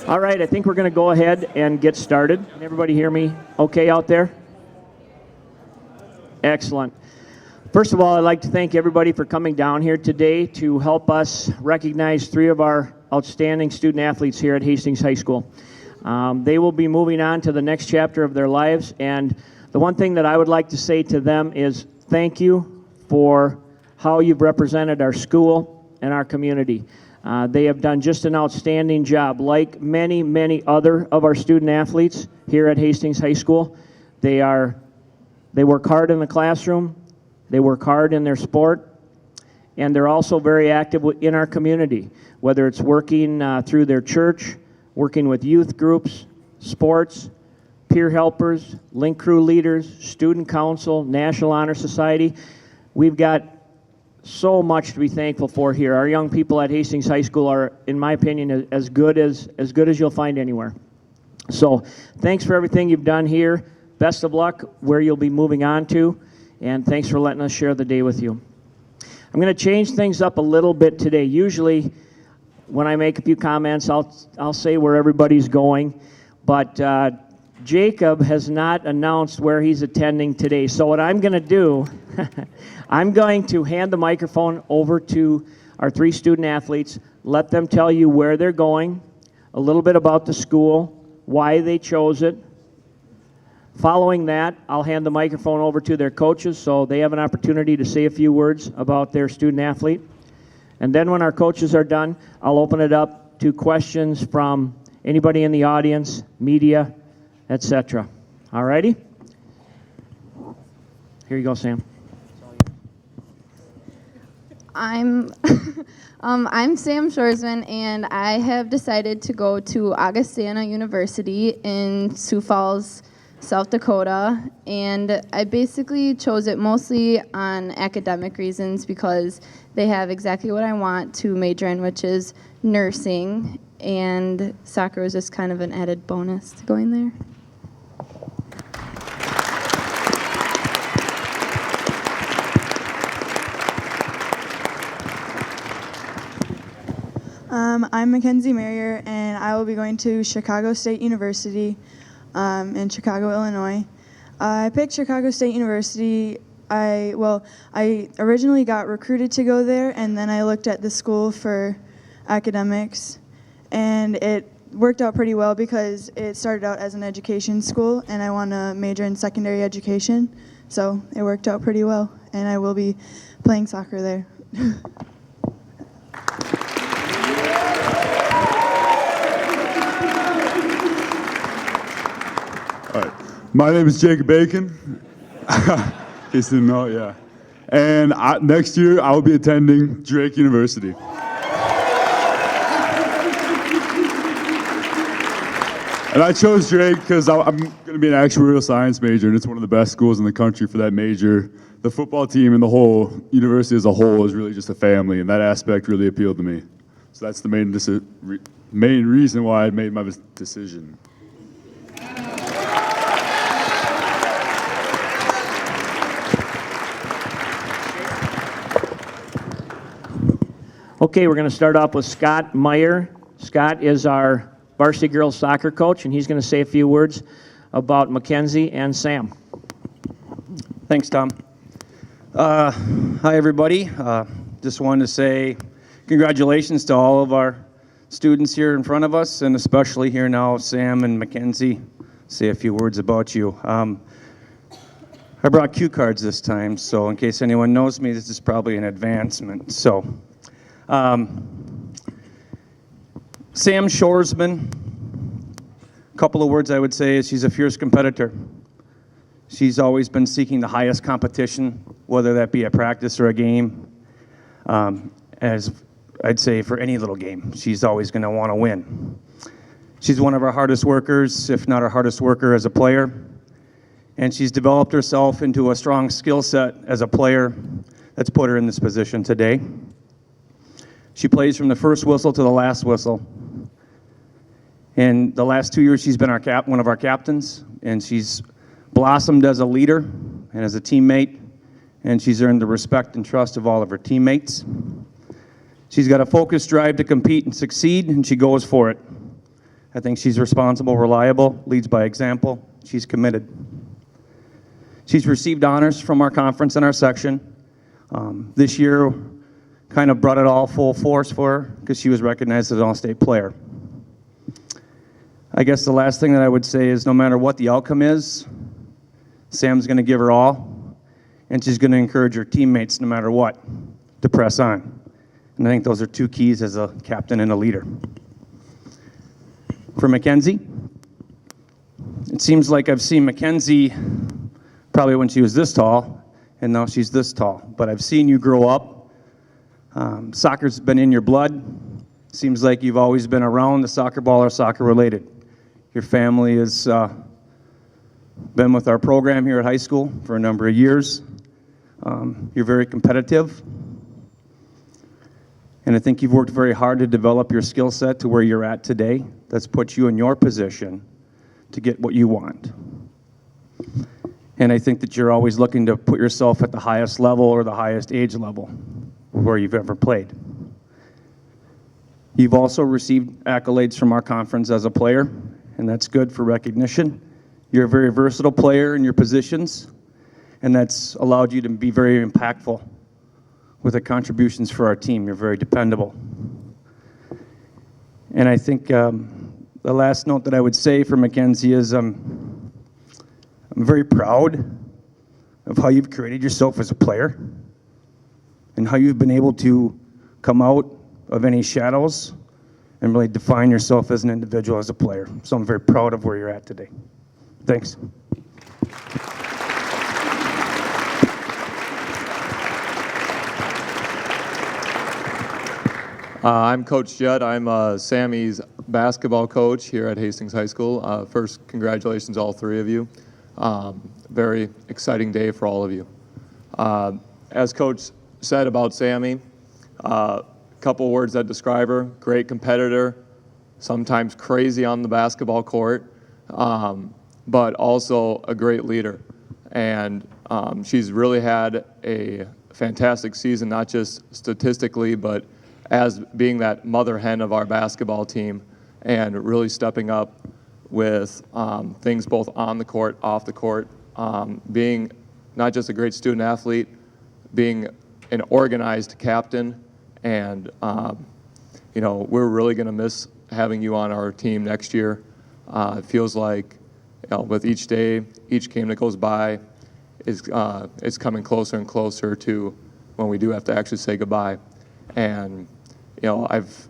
All right, I think we're going to go ahead and get started. Can everybody hear me okay out there? Excellent. First of all, I'd like to thank everybody for coming down here today to help us recognize 3 of our outstanding student athletes here at Hastings High School. They will be moving on to the next chapter of their lives, and the one thing that I would like to say to them is thank you for how you've represented our school and our community. They have done just an outstanding job. Like many, many other of our student athletes here at Hastings High School, they work hard in the classroom, they work hard in their sport, and they're also very active in our community, whether it's working through their church, working with youth groups, sports, peer helpers, link crew leaders, student council, National Honor Society. We've got so much to be thankful for here. Our young people at Hastings High School are, in my opinion, as good as you'll find anywhere. So thanks for everything you've done here. Best of luck where you'll be moving on to, and thanks for letting us share the day with you. I'm going to change things up a little bit today. Usually when I make a few comments, I'll say where everybody's going, but Jacob has not announced where he's attending today. So what I'm going to do, I'm going to hand the microphone over to our 3 student athletes, let them tell you where they're going, a little bit about the school, why they chose it. Following that, I'll hand the microphone over to their coaches so they have an opportunity to say a few words about their student athlete. And then when our coaches are done, I'll open it up to questions from anybody in the audience, media, etc. All righty? Here you go, Sam. I'm Sam Shoresman, and I have decided to go to Augustana University in Sioux Falls, South Dakota, and I basically chose it mostly on academic reasons because they have exactly what I want to major in, which is nursing, and soccer was just kind of an added bonus to going there. I'm Mackenzie Marrier, and I will be going to Chicago State University in Chicago, Illinois. I picked Chicago State University. I originally got recruited to go there, and then I looked at the school for academics, and it worked out pretty well because it started out as an education school, and I want to major in secondary education, so it worked out pretty well, and I will be playing soccer there. All right. My name is Jacob Bacon. In case you didn't know, yeah. And next year, I will be attending Drake University. And I chose Drake because I'm going to be an actuarial science major, and it's one of the best schools in the country for that major. The football team and the whole university as a whole is really just a family, and that aspect really appealed to me. So that's the main reason why I made my decision. Okay, we're going to start off with Scott Meyer. Scott is our varsity girls soccer coach, and he's going to say a few words about Mackenzie and Sam. Thanks, Tom. Hi, everybody. Just wanted to say congratulations to all of our students here in front of us, and especially here now, Sam and Mackenzie. Say a few words about you. I brought cue cards this time, so in case anyone knows me, this is probably an advancement. So, Sam Shoresman, a couple of words I would say is she's a fierce competitor. She's always been seeking the highest competition, whether that be a practice or a game. As I'd say for any little game, she's always going to want to win. She's one of our hardest workers, if not our hardest worker as a player. And she's developed herself into a strong skill set as a player that's put her in this position today. She plays from the first whistle to the last whistle. And the last 2 years, she's been one of our captains, and she's blossomed as a leader and as a teammate, and she's earned the respect and trust of all of her teammates. She's got a focused drive to compete and succeed, and she goes for it. I think she's responsible, reliable, leads by example. She's committed. She's received honors from our conference and our section. This year kind of brought it all full force for her because she was recognized as an all-state player. I guess the last thing that I would say is no matter what the outcome is, Sam's going to give her all, and she's going to encourage her teammates no matter what to press on. And I think those are two keys as a captain and a leader. For Mackenzie, it seems like I've seen Mackenzie probably when she was this tall, and now she's this tall. But I've seen you grow up. Soccer's been in your blood. Seems like you've always been around the soccer ball or soccer related. Your family has been with our program here at high school for a number of years. You're very competitive. And I think you've worked very hard to develop your skill set to where you're at today. That's put you in your position to get what you want. And I think that you're always looking to put yourself at the highest level or the highest age level where you've ever played. You've also received accolades from our conference as a player, and that's good for recognition. You're a very versatile player in your positions, and that's allowed you to be very impactful with the contributions for our team. You're very dependable. And I think the last note that I would say for Mackenzie is I'm very proud of how you've created yourself as a player and how you've been able to come out of any shadows and really define yourself as an individual, as a player. So I'm very proud of where you're at today. Thanks. I'm Coach Judd. I'm Sammy's basketball coach here at Hastings High School. First, congratulations, all three of you. Very exciting day for all of you. As Coach said about Sammy, a couple words that describe her: great competitor, sometimes crazy on the basketball court, but also a great leader. And she's really had a fantastic season, not just statistically, but as being that mother hen of our basketball team and really stepping up with things both on the court, off the court, being not just a great student athlete, being an organized captain. And, you know, we're really going to miss having you on our team next year. It feels like, you know, with each day, each game that goes by, it's coming closer and closer to when we do have to actually say goodbye. And, you know, I've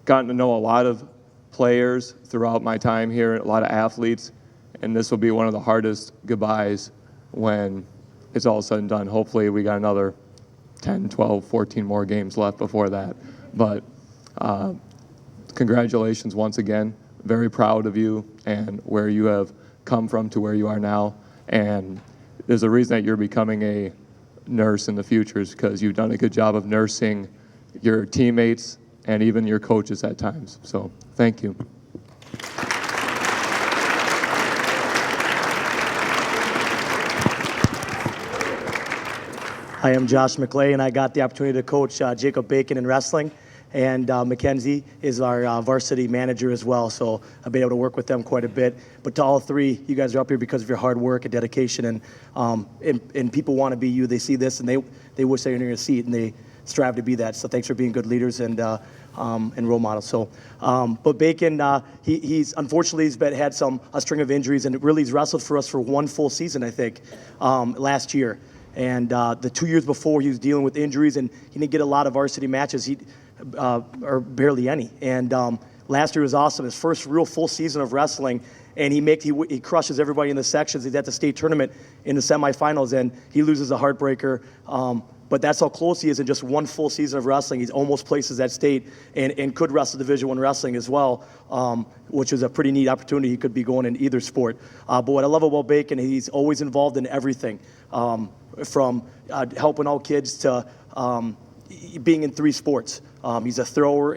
gotten to know a lot of players throughout my time here, a lot of athletes, and this will be one of the hardest goodbyes when it's all said and done. Hopefully we got another 10, 12, 14 more games left before that. But congratulations once again. Very proud of you and where you have come from to where you are now. And there's a reason that you're becoming a nurse in the future, is because you've done a good job of nursing your teammates and even your coaches at times. So thank you. I am Josh McClay, and I got the opportunity to coach Jacob Bacon in wrestling, and Mackenzie is our varsity manager as well, so I've been able to work with them quite a bit. But to all three, you guys are up here because of your hard work and dedication, and people want to be you. They see this, and they wish they were in your seat, and they strive to be that. So thanks for being good leaders and role models. So, but Bacon, he's unfortunately had a string of injuries, and really he's wrestled for us for one full season, I think, last year. And the 2 years before, he was dealing with injuries, and he didn't get a lot of varsity matches, or barely any. And last year was awesome, his first real full season of wrestling, and he crushes everybody in the sections. He's at the state tournament in the semifinals, and he loses a heartbreaker. But that's how close he is in just one full season of wrestling. He's almost places at state and could wrestle Division I wrestling as well, which is a pretty neat opportunity. He could be going in either sport. But what I love about Bacon, he's always involved in everything, from helping out kids to being in three sports. He's a thrower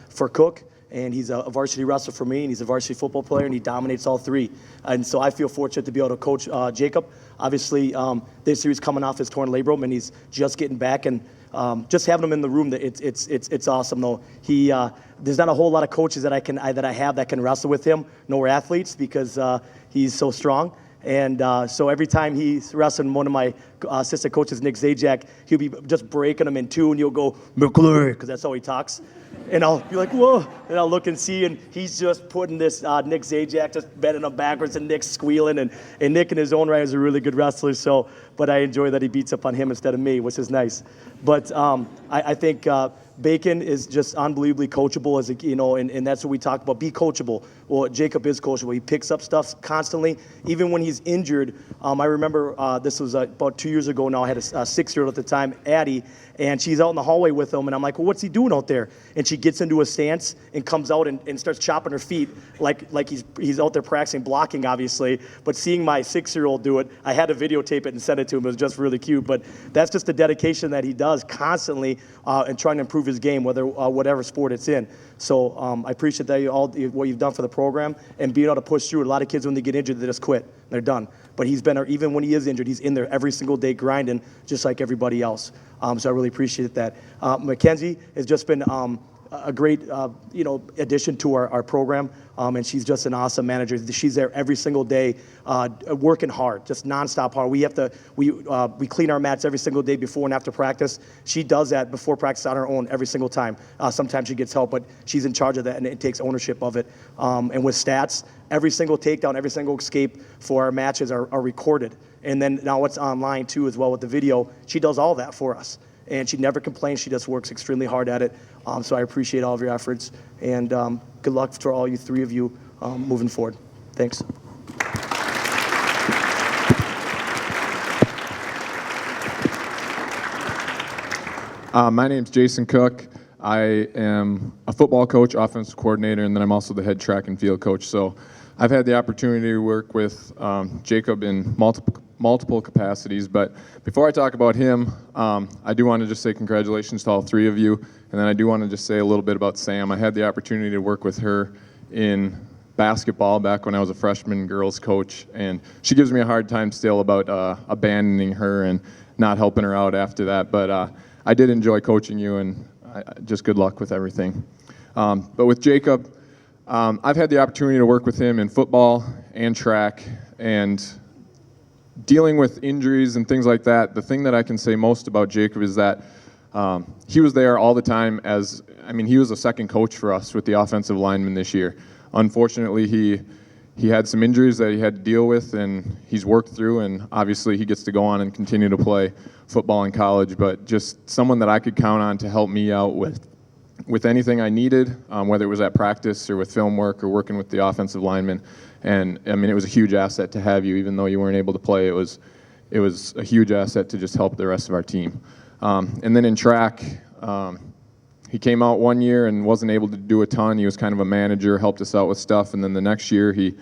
for Cook, and he's a varsity wrestler for me, and he's a varsity football player, and he dominates all three. And so I feel fortunate to be able to coach Jacob. Obviously, this year he's coming off his torn labrum, and he's just getting back. And just having him in the room, it's awesome though. There's not a whole lot of coaches that I have that can wrestle with him, nor athletes, because he's so strong. And so every time he's wrestling one of my assistant coaches, Nick Zajac, he'll be just breaking him in two, and you'll go, McClure, because that's how he talks. And I'll be like, whoa, and I'll look and see, and he's just putting this Nick Zajac, just bending him backwards, and Nick's squealing, and Nick in his own right is a really good wrestler, so, but I enjoy that he beats up on him instead of me, which is nice. But I think Bacon is just unbelievably coachable, and that's what we talk about. Be coachable. Well, Jacob is coachable. He picks up stuff constantly, even when he's injured. I remember this was about 2 years ago now. I had a 6-year-old at the time, Addie, and she's out in the hallway with him, and I'm like, well, what's he doing out there? And she gets into a stance and comes out and starts chopping her feet like he's out there practicing blocking, obviously. But seeing my 6-year-old do it, I had to videotape it and send it to him. It was just really cute. But that's just the dedication that he does constantly and trying to improve his game, whatever sport it's in. So I appreciate that what you've done for the program and being able to push through it. A lot of kids, when they get injured, they just quit. They're done. But he's been, even when he is injured, he's in there every single day grinding, just like everybody else. So I really appreciate that. Mackenzie has just been a great, addition to our program, and she's just an awesome manager. She's there every single day, working hard, just nonstop hard. We clean our mats every single day before and after practice. She does that before practice on her own every single time. Sometimes she gets help, but she's in charge of that, and it takes ownership of it. And with stats, every single takedown, every single escape for our matches are recorded. And then now it's online too as well with the video. She does all that for us. And she never complains. She just works extremely hard at it. So I appreciate all of your efforts. And good luck to all you three of you moving forward. Thanks. My name's Jason Cook. I am a football coach, offensive coordinator, and then I'm also the head track and field coach. So I've had the opportunity to work with Jacob in multiple capacities, but before I talk about him, I do want to just say congratulations to all three of you, and then I do want to just say a little bit about Sam. I had the opportunity to work with her in basketball back when I was a freshman girls coach, and she gives me a hard time still about abandoning her and not helping her out after that, but I did enjoy coaching you, and just good luck with everything. But with Jacob, I've had the opportunity to work with him in football and track, and dealing with injuries and things like that. The thing that I can say most about Jacob is that he was there all the time he was a second coach for us with the offensive lineman this year. Unfortunately, he had some injuries that he had to deal with, and he's worked through, and obviously he gets to go on and continue to play football in college, but just someone that I could count on to help me out with anything I needed, whether it was at practice or with film work or working with the offensive lineman. And it was a huge asset to have you, even though you weren't able to play. It was a huge asset to just help the rest of our team. And then in track, he came out one year and wasn't able to do a ton. He was kind of a manager, helped us out with stuff. And then the next year, he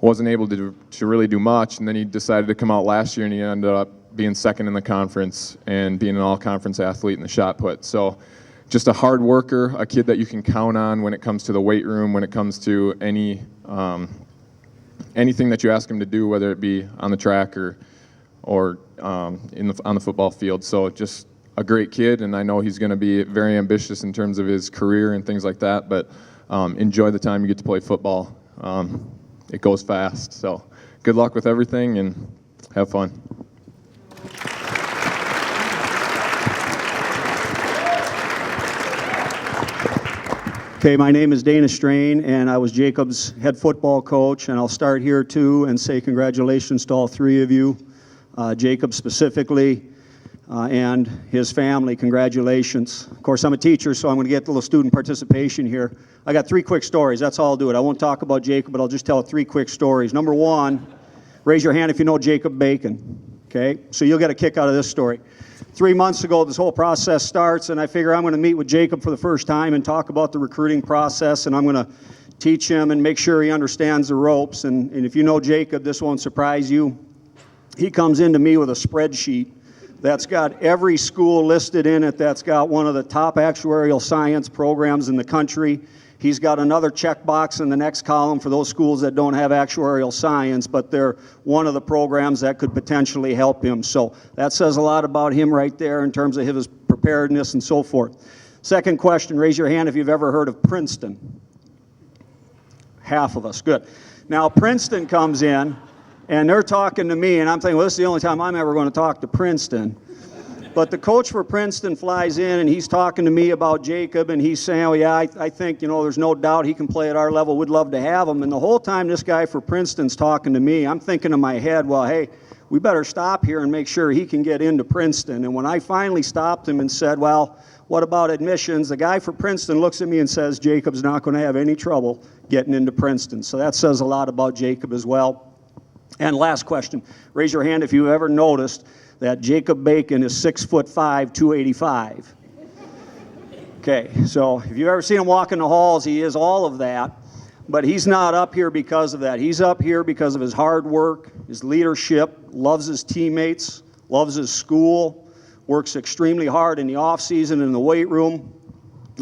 wasn't able to really do much. And then he decided to come out last year, and he ended up being second in the conference and being an all-conference athlete in the shot put. So just a hard worker, a kid that you can count on when it comes to the weight room, when it comes to anything that you ask him to do, whether it be on the track or on the football field. So just a great kid, and I know he's going to be very ambitious in terms of his career and things like that, but enjoy the time you get to play football. It goes fast. So good luck with everything, and have fun. Okay, my name is Dana Strain, and I was Jacob's head football coach, and I'll start here too and say congratulations to all three of you, Jacob specifically, and his family. Congratulations. Of course, I'm a teacher, so I'm going to get a little student participation here. I got three quick stories. That's all I'll do it. I won't talk about Jacob, but I'll just tell three quick stories. Number one, raise your hand if you know Jacob Bacon. Okay, so you'll get a kick out of this story. 3 months ago, this whole process starts, and I figure I'm going to meet with Jacob for the first time and talk about the recruiting process, and I'm going to teach him and make sure he understands the ropes. And if you know Jacob, this won't surprise you. He comes into me with a spreadsheet that's got every school listed in it that's got one of the top actuarial science programs in the country. He's got another checkbox in the next column for those schools that don't have actuarial science, but they're one of the programs that could potentially help him. So that says a lot about him right there in terms of his preparedness, and so forth. Second question, raise your hand if you've ever heard of Princeton. Half of us, good. Now Princeton comes in, and they're talking to me, and I'm thinking, well, this is the only time I'm ever going to talk to Princeton. But the coach for Princeton flies in, and he's talking to me about Jacob, and he's saying, oh, yeah, I think, there's no doubt he can play at our level. We'd love to have him. And the whole time this guy for Princeton's talking to me, I'm thinking in my head, well, hey, we better stop here and make sure he can get into Princeton. And when I finally stopped him and said, well, what about admissions? The guy for Princeton looks at me and says, Jacob's not going to have any trouble getting into Princeton. So that says a lot about Jacob as well. And last question, raise your hand if you've ever noticed that Jacob Bacon is 6'5", 285. Okay, so if you've ever seen him walk in the halls, he is all of that. But he's not up here because of that. He's up here because of his hard work, his leadership, loves his teammates, loves his school, works extremely hard in the off season in the weight room.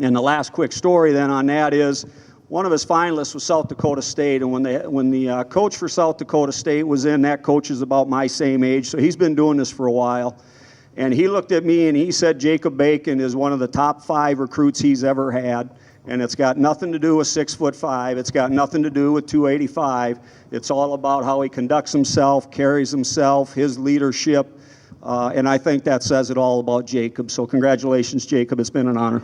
And the last quick story then on that is one of his finalists was South Dakota State, and when the coach for South Dakota State was in, that coach is about my same age, so he's been doing this for a while. And he looked at me and he said Jacob Bacon is one of the top 5 recruits he's ever had. And it's got nothing to do with 6'5". It's got nothing to do with 285. It's all about how he conducts himself, carries himself, his leadership. And I think that says it all about Jacob. So congratulations, Jacob. It's been an honor.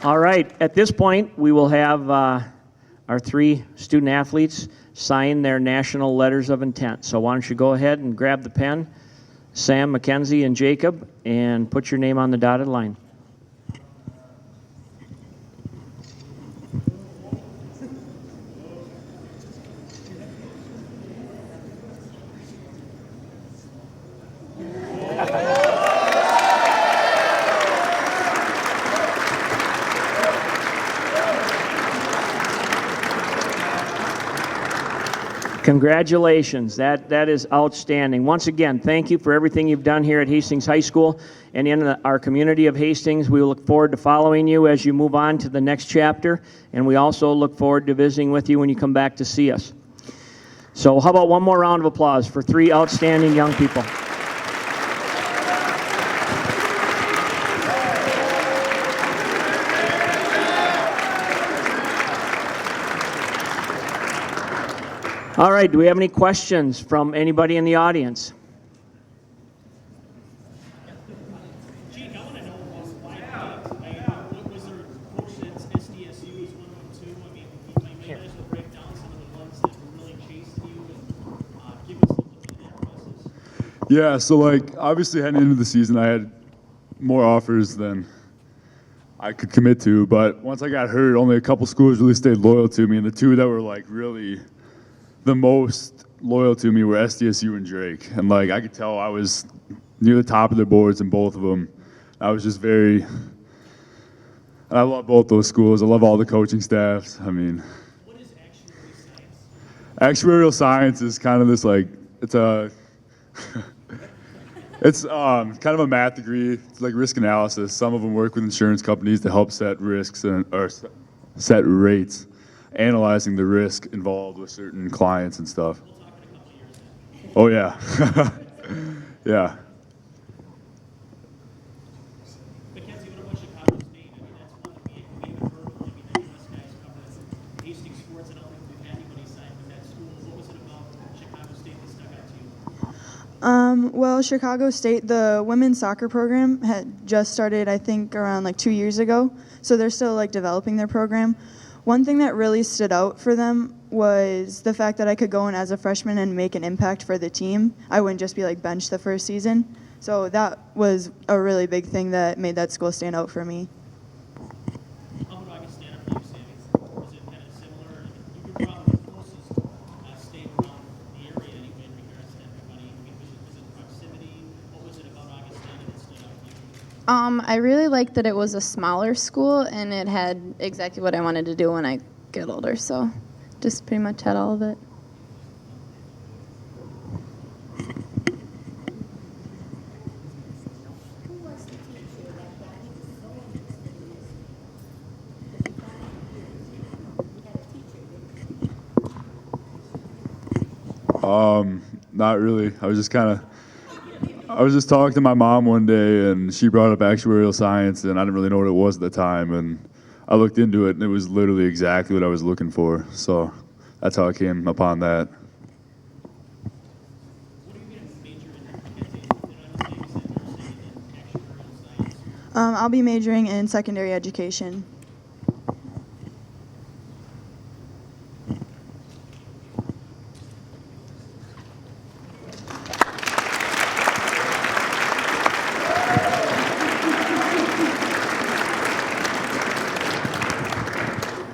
All right, at this point, we will have our 3 student athletes sign their national letters of intent. So why don't you go ahead and grab the pen, Sam, Mackenzie, and Jacob, and put your name on the dotted line. Congratulations. That is outstanding. Once again, thank you for everything you've done here at Hastings High School and in our community of Hastings. We look forward to following you as you move on to the next chapter, and we also look forward to visiting with you when you come back to see us. So how about one more round of applause for 3 outstanding young people. All right, do we have any questions from anybody in the audience? Jake, I want to know what was there a coach at SDSU is 112? I mean, you might as well break down some of the ones that were really chasing you and give us a little process. Yeah, so obviously heading into the season, I had more offers than I could commit to, but once I got hurt, only a couple schools really stayed loyal to me, and the 2 that were really the most loyal to me were SDSU and Drake. And I could tell I was near the top of their boards in both of them. I was just I love both those schools. I love all the coaching staffs. I mean, what is actuarial science? Actuarial science is kind of this it's kind of a math degree. It's like risk analysis. Some of them work with insurance companies to help set risks or set rates, analyzing the risk involved with certain clients and stuff. We'll talk in a couple of years then. Oh, yeah. Yeah. Mackenzie, what about Chicago State? I mean, that's one that we haven't heard of. I mean, the U.S. guys cover Hastings sports. I don't think we've had anybody sign with that school. What was it about Chicago State that stuck out to you? Well, Chicago State, the women's soccer program had just started, I think, around 2 years ago. So they're still developing their program. One thing that really stood out for them was the fact that I could go in as a freshman and make an impact for the team. I wouldn't just be benched the first season. So that was a really big thing that made that school stand out for me. How about Augustana for you, Sammy? Was it kind of similar? You were probably the closest state around the area anyway in regards to everybody. I mean, was it proximity? What was it about Augustana that stood out to you? I really liked that it was a smaller school and it had exactly what I wanted to do when I get older. So just pretty much had all of it. Not really. I was just talking to my mom one day, and she brought up actuarial science, and I didn't really know what it was at the time, and I looked into it, and it was literally exactly what I was looking for. So that's how I came upon that. What are you going to major in? And I understand you said nursing and then actuarial science. I'll be majoring in secondary education.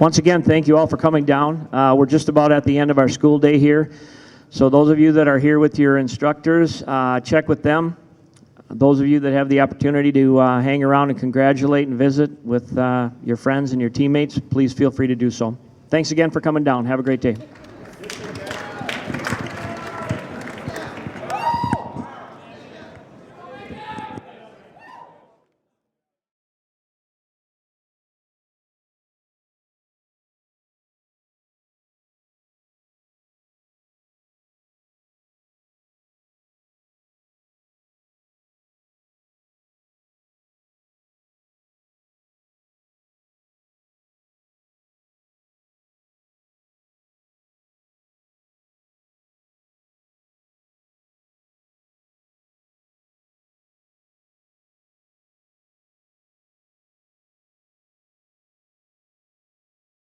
Once again, thank you all for coming down. We're just about at the end of our school day here. So those of you that are here with your instructors, check with them. Those of you that have the opportunity to hang around and congratulate and visit with your friends and your teammates, please feel free to do so. Thanks again for coming down. Have a great day.